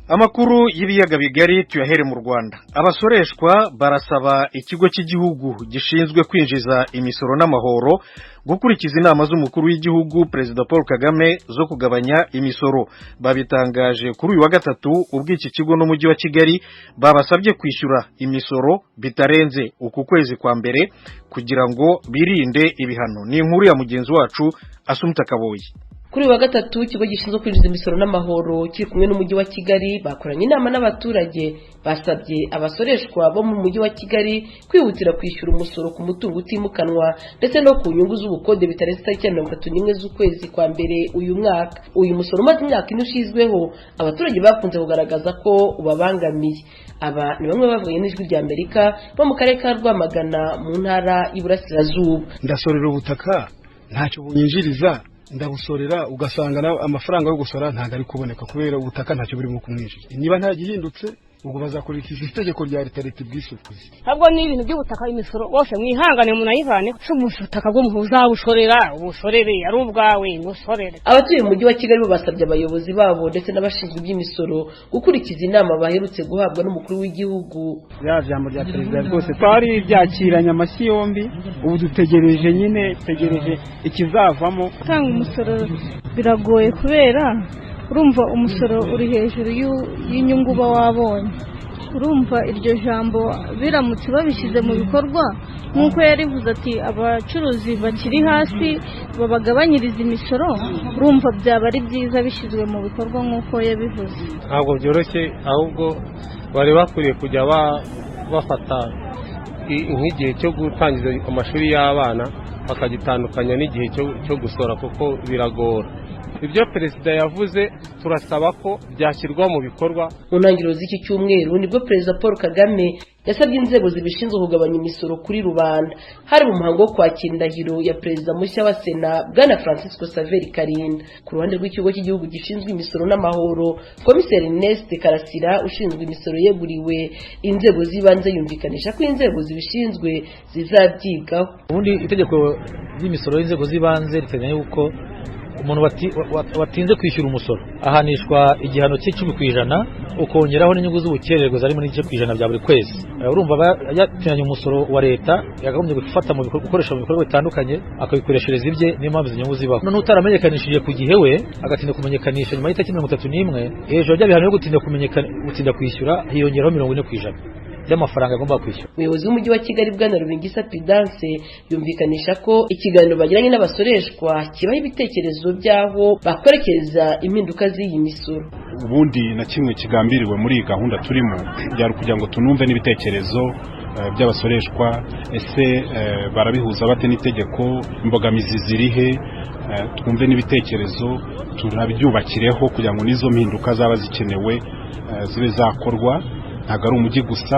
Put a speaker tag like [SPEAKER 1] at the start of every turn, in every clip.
[SPEAKER 1] Amakuru y'ibiyaga bigari tuyahere mu Rwanda. Abasoreshwa barasaba ikigo cy'igihugu gishinzwe kwinjiza imisoro n'amahoro gukurikiza inama z'umukuru w'igihugu Perezida Paul Kagame zo kugabanya imisoro. Babitangaje kuri uyu wa gatatu ubwo iki kigo n'umujyi wa Kigali babasabye kwishyura imisoro bitarenze uku kwezi kwa mbere kugira ngo birinde ibihano. Ni inkuru ya mugenzi wacu Asumta Kaboyi.
[SPEAKER 2] Kuri wa gatatu ikigo gishinzwe kwinjiza imisoro n'amahoro kiri kumwe n'umujyi wa Kigali bakoranye inama n'abaturage basabye abasoreshwa bo mu mujyi wa Kigali kwihutira kwishyura umusoro ku mutungo utimukanwa ndetse no ku nyungu z'ubukode bitarenze tariki 31 z'ukwezi kwa mbere uyu mwaka. Uyu musoro umaze imyaka ine ushizweho abaturage bakunze kugaragaza ko ubabangamiye. Aba ni bamwe bavuye n'ijwi rya Amerika bo mu karere ka Rwamagana mu ntara y'Iburasirazuba.
[SPEAKER 3] Ndasorera ubutaka ntacyo bunyinjiriza, ndabusorera ugasanga amafaranga yo gusora ntago ari kuboneka kubera ubutaka ntacyo burimo kumwijira. Niba nta gihindutse ubwo bazakurikiza itegeko rya leta bwisukuye.
[SPEAKER 4] Ntabwo ni ibintu by'ubutaka imisoro bose mwihangane munayivane cyo ubutaka bwo muhuza bushorera ubusorere ari ubwawe musorere.
[SPEAKER 2] Abatuye mu mujyi wa Kigali bo basabye abayobozi babo ndetse n'abashinzwe iby'imisoro gukurikiza inama baherutse guhabwa n'umukuru w'igihugu.
[SPEAKER 5] Ya jambo rya perezida rwose twari byakiranya amashyi yombi, ubu dutegereje ikizavamo.
[SPEAKER 6] Tanga umusoro biragoye kubera urumva umusoro uri hejuru y'inyungu uba wabonye. Urumva iryo jambo biramutse babishyize mu bikorwa nk'uko yarivuze ati abacuruzi bakiri hasi babagabanyiriza imisoro, urumva byaba ari byiza bishyizwe mu bikorwa nk'uko yabivuze.
[SPEAKER 7] Ntabwo byoroshye, ahubwo bari bakwiye kujya bafata nk'igihe cyo gutangiza amashuri y'abana bakagitandukanya n'igihe cyo gusora kuko biragora. Ibyo perezida yavuze turasaba ko byashyirwa mu bikorwa.
[SPEAKER 2] Mu ntangiriro z'iki cyumweru nibwo Perezida Paul Kagame yasabye inzego zibishinzwe kugabanya imisoro kuri rubanda. Hari mu muhango wo kwakira indahiro ya Perezida mushya wa Sena Bwana Francisco Xavier Karinda. Ku ruhande rw'ikigo cy'igihugu gishinzwe imisoro n'amahoro, Komiseri Ernest Karasira ushinzwe imisoro yeguriwe inzego z'ibanze yumvikanisha ko inzego zibishinzwe zizabyigaho.
[SPEAKER 8] Ubundi itegeko ry'imisoro y'inzego z'ibanze riteganya yuko umuntu watinze kwishyura umusoro ahanishwa igihano cy'10% ukongeraho n'inyungu z'ubukererwe zari muri 10% bya buri kwezi. Urumva yatinanye umusoro wa leta yagagombye gufata mu gukoresha mu bikorwa bitandukanye akabikoreshereza ibye, niyo mpamvu inyungu zibaho. None utaramenyekanishije ku gihe we agatinda kumenyekanisha nyuma y'itariki 31 hejuru y'ibihano yo gutinda kwishyura hiyongeraho 40% y'amafaranga agomba kwishyura.
[SPEAKER 2] Umuyobozi w'umujyi wa Kigali Bwana Rubingisa Prudence yumvikanisha ko ikiganiro bagiranye n'abasoreshwa kibaho ibitekerezo byaho bakwerekeza impinduka z'iyi misoro.
[SPEAKER 9] Ubundi na kimwe kigambiriwe muri gahunda turimo byari kugira ngo tunumve n'ibitekerezo by'abasoreshwa, ese barabihuza bate n'itegeko, imbogamizi zirihe, twumve n'ibitekerezo turabyubakireho kugira ngo nizo mpinduka zaba zikenewe zibe zakorwa. Ntabwo ari umujyi gusa,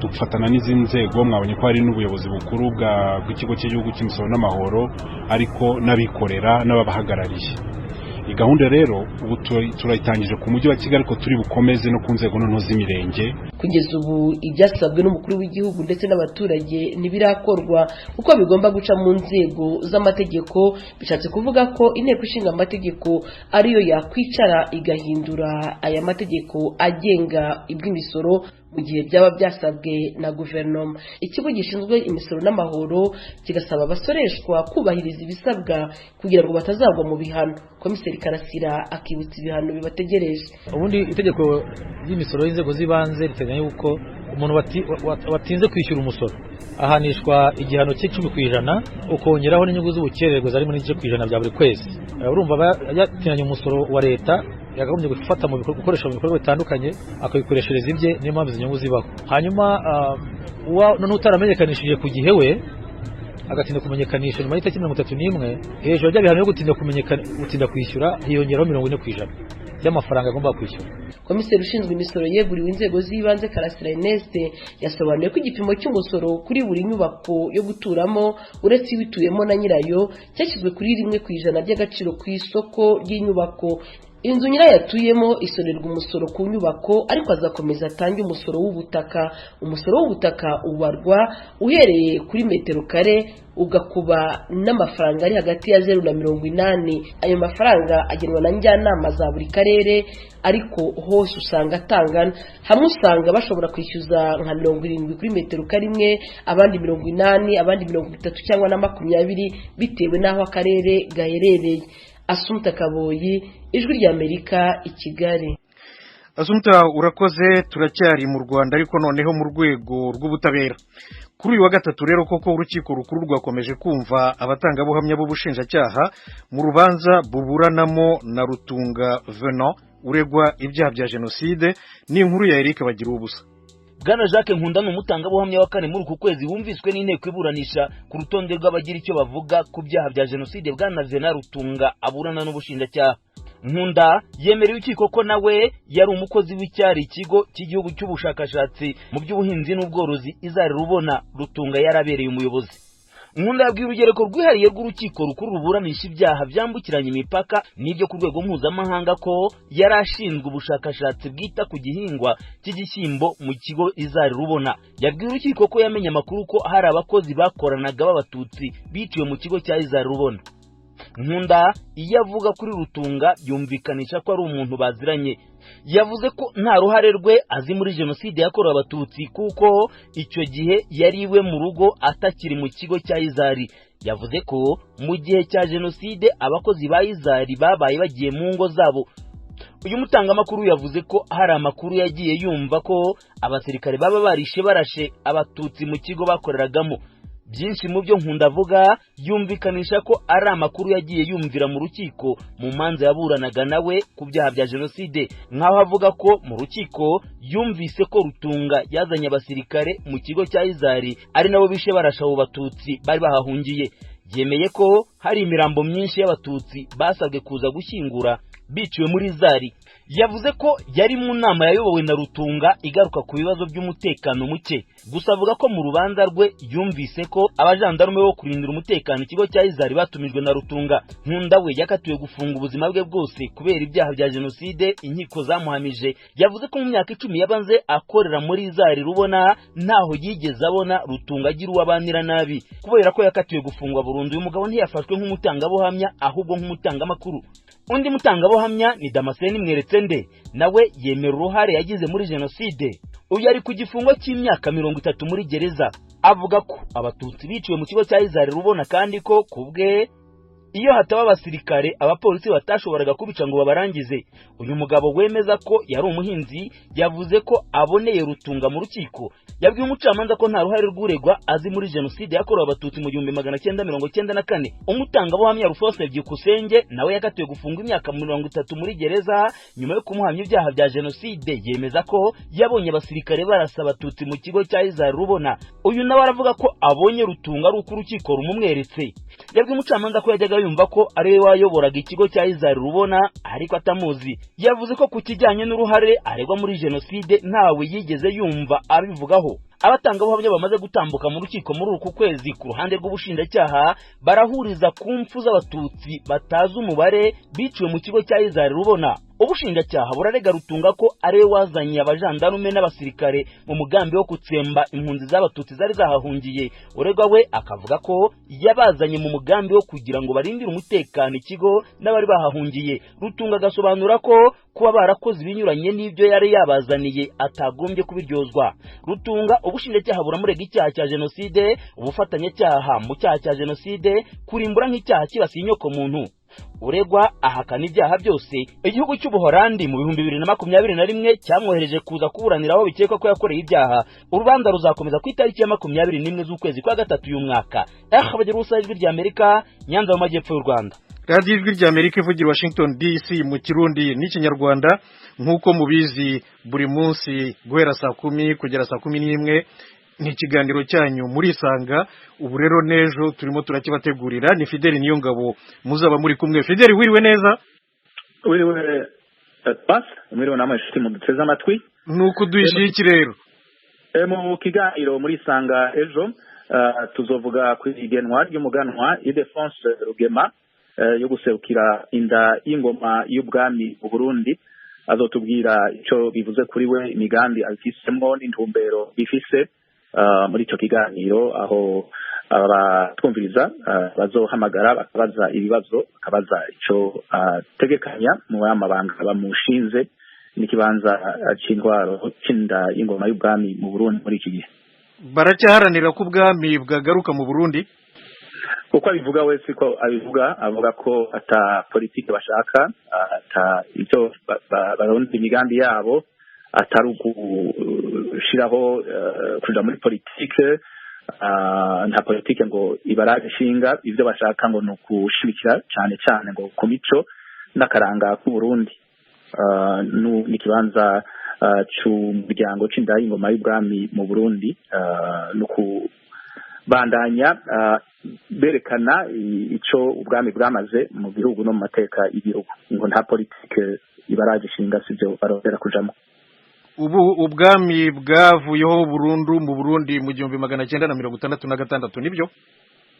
[SPEAKER 9] dufatana n'izindi nzego, mwabonye ko hari n'ubuyobozi bukuru bw'ikigo cy'igihugu cy'imisoro n'amahoro ariko n'abikorera n'ababahagarariye. Iyi gahunda rero ubu turayitangije ku mujyi wa Kigali ko turi bukomeze no ku nzego noneho z'imirenge.
[SPEAKER 2] Kugeza ubu ibyasabwe n'umukuru w'igihugu ndetse n'abaturage ntibirakorwa kuko bigomba guca mu nzego z'amategeko. Bishatse kuvuga ko inteko ishinga amategeko ariyo yakwicara igahindura aya mategeko agenga iby'imisoro mu gihe byaba byasabwe na guverinoma. Ikigo gishinzwe imisoro n'amahoro kigasaba abasoreshwa kubahiriza ibisabwa kugira ngo batazagwa mu bihano. Komiseri Karasira akibutsa ibihano bibategereje.
[SPEAKER 8] Ubundi itegeko ry'imisoro y'inzego z'ibanze riteganya yuko umuntu watinze kwishyura umusoro ahanishwa igihano cy'10% ukongeraho n'inyungu z'ubukererwe zari muri 10% bya buri kwezi. Urumva yatinanye umusoro wa leta yagagombye gufata mu gukoresha mu bikorwa bitandukanye akabikoreshereza ibye, niyo mpamvu inyungu zibaho. Hanyuma none utaramenyekanishije ku gihe we agatinda kumenyekanisha nyuma y'itariki 31 hejuru y'ibihano yo gutinda kwishyura hiyongeraho 40% y'amafaranga agomba kwishyura.
[SPEAKER 2] Komiseri ushinzwe imisoro yeguriwe inzego z'ibanze Karasira Ernest yasobanuye ko igipimo cy'umusoro kuri buri nyubako yo guturamo uretse ibituyemo na nyirayo cyashyizwe kuri 1% by'agaciro ku isoko ry'inyubako. inzu nyirayo atuyemo isorerwa umusoro ku nyubako ariko azakomeza atange umusoro w'ubutaka. Umusoro w'ubutaka ubarwa uhereye kuri metero kare ugakuba n'amafaranga ari hagati ya 0 na 80. Ayo mafaranga agenwa na njyanama za buri karere ariko hose usanga atangana. Hamwe usanga bashobora kwishyuza nka 70 kuri metero karimwe, abandi 80, abandi 30 cyangwa na 20 bitewe n'aho akarere gaherereye. Asumta Kaboyi, Ijwi rya Amerika, i Kigali.
[SPEAKER 1] Asumta, urakoze. Turacyari mu Rwanda ariko noneho mu rwego rw'ubutabera. Kuri uyu wa gatatu rero koko urukiko rukuru rwakomeje kumva abatangabuhamya b'ubushinjacyaha mu rubanza buburanamo na Rutunga Venant uregwa ibyaha bya jenoside. Ni inkuru ya Eric Bagirubusa.
[SPEAKER 10] Bwana Jacques Nkunda n'umutangabuhamya wa kane muri uku kwezi wumviswe n'inteko iburanisha ku rutonde rw'abagira icyo bavuga ku byaha bya jenoside. Bwana Venant Rutunga aburana n'ubushinjacyaha. Nkunda yemereye urukiko ko nawe yari umukozi w'icyari ikigo cy'igihugu cy'ubushakashatsi mu by'ubuhinzi n'ubworozi Izari Rubona. Rutunga yarabereye umuyobozi. Nkunda yabwiye urugereko rwihariye rw'urukiko rukuru ruburanisha ibyaha byambukiranya imipaka n'ibyo ku rwego mpuzamahanga ko yari ashinzwe ubushakashatsi bwita ku gihingwa cy'igishyimbo mu kigo Izari Rubona. Yabwiye urukiko ko yamenye amakuru ko hari abakozi bakoranaga b'abatutsi biciwe mu kigo cya Izari Rubona. Nkunda iyo avuga kuri Rutunga yumvikanisha ko ari umuntu baziranye. Yavuze ko nta ruhare rwe azi muri jenoside yakorewe abatutsi kuko icyo gihe yari iwe mu rugo atakiri mu kigo cya Izari. Yavuze ko mu gihe cya jenoside abakozi ba Izari babaye bagiye mu ngo zabo. Uyu mutangamakuru yavuze ko hari amakuru yagiye yumva ko abasirikare baba barishe barashe abatutsi mu kigo bakoreragamo. Byinshi mu byo Nkunda avuga yumvikanisha ko ari amakuru yagiye yumvira mu rukiko mu manza yaburanaga nawe ku byaha bya jenoside, nkaho avuga ko mu rukiko yumvise ko Rutunga yazanye abasirikare mu kigo cya Izari ari nabo bishe barasha abo batutsi bari bahahungiye. Yemeye ko hari imirambo myinshi y'abatutsi basabwe kuza gushyingura biciwe muri Izari. Yavuze ko yari mu nama yayobowe na Rutunga igaruka ku bibazo by'umutekano muke. Gusa avuga ko mu rubanza rwe yumvise ko abajandarume bo kurindira umutekano ikigo cya Izari batumijwe na Rutunga. Nkunda we yakatiwe gufunga ubuzima bwe bwose kubera ibyaha bya jenoside inkiko zamuhamije. Yavuze ko mu myaka 10 yabanze akorera muri Izari Rubona ntaho yigeze abona Rutunga agira uwabanira nabi. Kubera ko yakatiwe gufungwa burundu, uyu mugabo ntiyafashwe nk'umutangabuhamya ahubwo nk'umutangamakuru. Undi mutangabuhamya ni Damascene Mweretsende, nawe yemera uruhare yagize muri jenoside. Uyu ari ku gifungo cy'imyaka 30 muri gereza. Avuga ko abatutsi biciwe mu kigo cya Izari Rubona kandi ko kubwe iyo hataba abasirikare abapolisi batashoboraga kubica ngo babarangize. Uyu mugabo wemeza ko yari umuhinzi yavuze ko aboneye Rutunga mu rukiko. Yabwiye umucamanza ko nta ruhare rw'uregwa azi muri jenoside yakorewe abatutsi mu 1994. Umutangabuhamya Rufose Byukusenge nawe yakatiwe gufunga imyaka 30 muri gereza nyuma yo kumuhamya ibyaha bya jenoside. Yemeza ko yabonye abasirikare barasa abatutsi mu kigo cya Izari Rubona. Uyu nawe aravuga ko abonye Rutunga ari uko urukiko rumumweretse. Yabwiye umucamanza ko yajyaga yumva ko ari we wayoboraga ikigo cya Izari Rubona ariko atamuzi. Yavuze ko ku kijyanye n'uruhare aregwa muri jenoside ntawe yigeze yumva abivugaho. Abatangabuhamya bamaze gutambuka mu rukiko muri uku kwezi ku ruhande rw'ubushinjacyaha barahuriza ku mfu z'abatutsi batazi umubare biciwe mu kigo cya Izari Rubona. Ubushinjacyaha burarega Rutunga ko ari we wazanye abajandarume n'abasirikare mu mugambi wo gutsemba impunzi z'abatutsi zari zahahungiye. Uregwa we akavuga ko yabazanye mu mugambi wo kugira ngo barindire umutekano ikigo n'abari bahahungiye. Rutunga agasobanura ko kuba barakoze ibinyuranye n'ibyo yari yabazaniye atagombye kubiryozwa. Rutunga ubushinjacyaha buramurega icyaha cya jenoside, ubufatanyacyaha mu cyaha cya jenoside, kurimbura nk'icyaha kibasiye inyoko muntu. Uregwa ahakana ibyaha byose. Igihugu cy'Ubuholandi mu 2021 cyamwohereje kuza kuburanira aho bikekwa ko yakoreye ibyaha. Urubanza ruzakomeza ku itariki ya 21 z'ukwezi kwa gatatu uyu mwaka. Bagira Ijwi rya Amerika, Nyanza mu majyepfo y'u Rwanda.
[SPEAKER 1] Radio Ijwi rya Amerika ivugira Washington DC mu Kirundi n'Ikinyarwanda. Nk'uko mubizi buri munsi guhera saa 10 kugera saa 11 ni ikiganiro cyanyu muri Isanga. Ubu rero nejo turimo turakibategurira. Ni Fideli Niyongabo muzaba muri kumwe. Fideli, wiriwe neza?
[SPEAKER 11] Wiriwe pas mwiriwe namwe shiti mu duteze amatwi.
[SPEAKER 1] Nuko duhishiye iki rero?
[SPEAKER 11] Mu kiganiro muri Isanga ejo tuzovuga ku igenwa ry'umuganwa Ildefonse Rugema yo guserukira inda y'ingoma y'ubwami mu Burundi azotubwira ico bivuze kuri we imigambi afisemwo n'intumbero bifise muri ico kiganiro aho abatwumviriza bazohamagara bakabaza ibibazo bakabaza ico ategekanya mu mabanga bamushinze n'ikibanza c'intwaro c'inda y'ingoma y'ubwami mu Burundi muri iki gihe.
[SPEAKER 1] Baracyaharanira ko ubwami bwagaruka mu Burundi?
[SPEAKER 11] Uko abivuga wese ko avuga ko ata politike bashaka, ata icyo barundi imigambi yabo atari ugushiraho kuja muri politike, nta politike ngo ibaraje ishinga, ivyo bashaka ngo nukushibikira cyane cyane ngo ku mico n'akaranga ku Burundi. N'ikibanza c'umuryango c'inda y'ingoma y'ubwami mu Burundi nuku bandanya berekana ico ubwami bwamaze mu gihugu no mu mateka y'igihugu, ngo nta politike ibaraje ishinga sivyo barondera kujamo.
[SPEAKER 1] Ubu ubwami bwavuyeho burundu mu Burundi mu 1966 nibyo?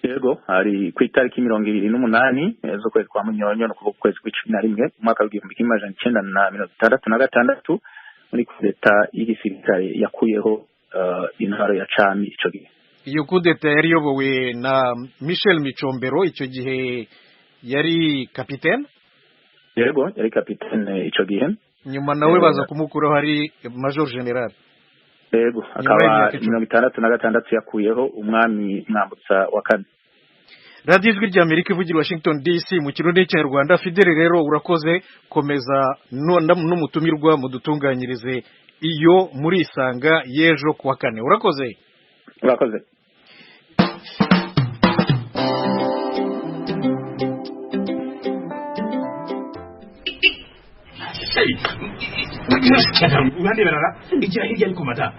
[SPEAKER 11] Yego, hari ku itariki 28 z'ukwezi kwa Munyonyo no kuvuga kwezi kwa 11 umwaka w'1966 muri kudeta y'igisirikare yakuyeho intwaro ya cami ico gihe.
[SPEAKER 1] Iyo kudeta yari yobowe na Michel Micombero, icyo gihe yari kapitene?
[SPEAKER 11] Yego, yari kapitene icyo gihe.
[SPEAKER 1] Nyuma nawe baza kumukuraho hari Major General.
[SPEAKER 11] Yego, akaba 1966 yakuyeho umwami Mwambutsa wa kane.
[SPEAKER 1] Radio Ijwi ry'Amerika ivugira Washington DC mu kirundi cy'Rwanda. Fidele rero urakoze, komeza n'umutumirwa mudutunganyirize iyo muri isanga yejo kuwa kane. Urakoze.
[SPEAKER 11] Urakoze.
[SPEAKER 12] Urande barara igira hirya ariko mata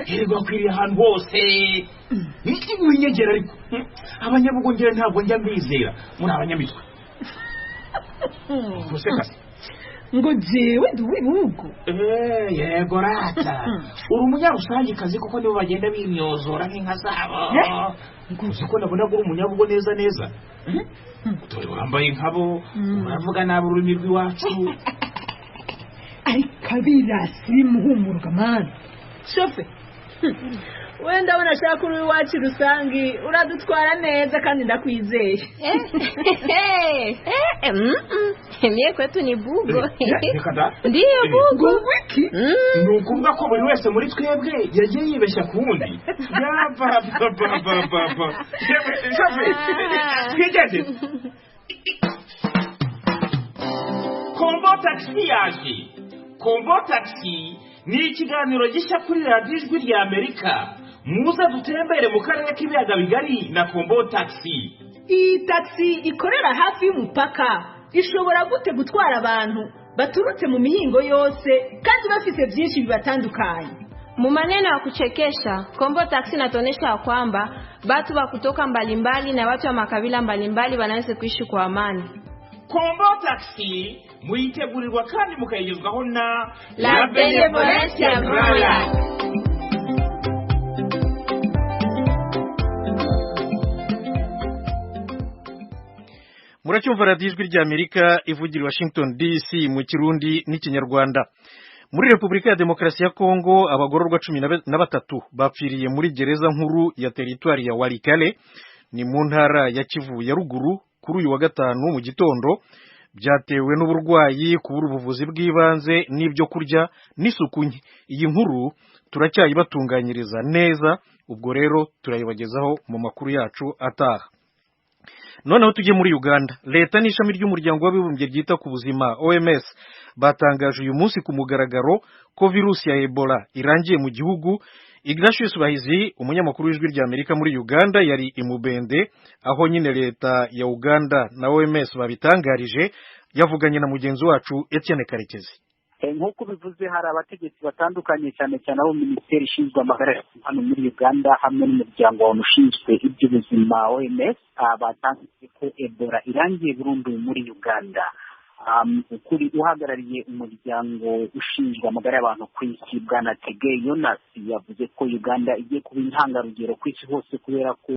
[SPEAKER 12] yego akwiriye ahantu hose winyegera ariko abanyabugongera ntabwo njya mbizera muri abanyamitwe
[SPEAKER 13] ngo jewe duwibugo
[SPEAKER 12] yego rata uri umunyarusangi kazi kuko nibo bagenda bimyozora nk'inka zabo nguzi ko nabona ko uri umunyabugo neza neza dore wambaye nkabo uravuga nabi ururimi rw'iwacu
[SPEAKER 13] ariko abirasi muhumurwa mani shofe wenda abona ashaka uri iwacu rusangi uradutwara neza kandi ndakwizeye
[SPEAKER 14] mie kwetu ni bugo
[SPEAKER 12] ndiyo
[SPEAKER 14] bugo
[SPEAKER 12] wiki ni ukuvuga ko buri wese muri twebwe yagiye yibeshya ku wundi shofe twigeze kombo taxi yaje. Kombo taxi ni ikiganiro gishya kuri Radio Ijwi ry'Amerika. Muze dutembere mu karere k'ibiyaga bigari na Kombo taxi.
[SPEAKER 13] Iyi taxi ikorera hafi y'umupaka ishobora gute gutwara abantu baturutse mu mihingo yose kandi bafite byinshi bibatandukanye.
[SPEAKER 14] Mu maneno ya kuchekesha, Kombo taxi inatuonyesha kwamba watu wa kutoka mbalimbali na watu wa makabila mbalimbali wanaweza kuishi kwa amani.
[SPEAKER 12] Kombo taxi muyitegurirwa kandi mukayigezwaho na
[SPEAKER 14] La Benevolencia Royal.
[SPEAKER 1] Muracyumva Radio Ijwi ry'Amerika ivugira Washington DC mu Kirundi n'Ikinyarwanda. Muri Repubulika ya Demokarasi ya Kongo abagororwa 13 bapfiriye muri gereza nkuru ya teritwari ya Walikale ni mu ntara ya Kivu ya ruguru kuri uyu wa gatanu mu gitondo, byatewe n'uburwayi kubura ubuvuzi bw'ibanze n'ibyo kurya n'isuku nke. Iyi nkuru turacyayibatunganyiriza neza, ubwo rero turayibagezaho mu makuru yacu ataha. Noneho tujye muri Uganda. Leta n'ishami ry'umuryango w'abibumbye ryita ku buzima OMS batangaje uyu munsi ku mugaragaro ko virusi ya Ebola irangiye mu gihugu. Ignatius Bahizi, umunyamakuru w'Ijwi ry'Amerika muri Uganda, yari imubende aho nyine leta ya Uganda na OMS babitangarije, yavuganye na mugenzi wacu Etienne Karekezi.
[SPEAKER 15] Nk'uko bivuze hari abategetsi batandukanye cyane cyane abo minisiteri ishinzwe amagara hano muri Uganda hamwe n'umuryango ushinzwe iby'ubuzima OMS batangaje ko Ebola irangiye burundu muri Uganda. Kuri uhagarariye umuryango ushinzwe amagara y'abantu ku isi Bwana Tege Jonas yavuze ko Uganda igiye kuba intangarugero ku isi hose kubera ko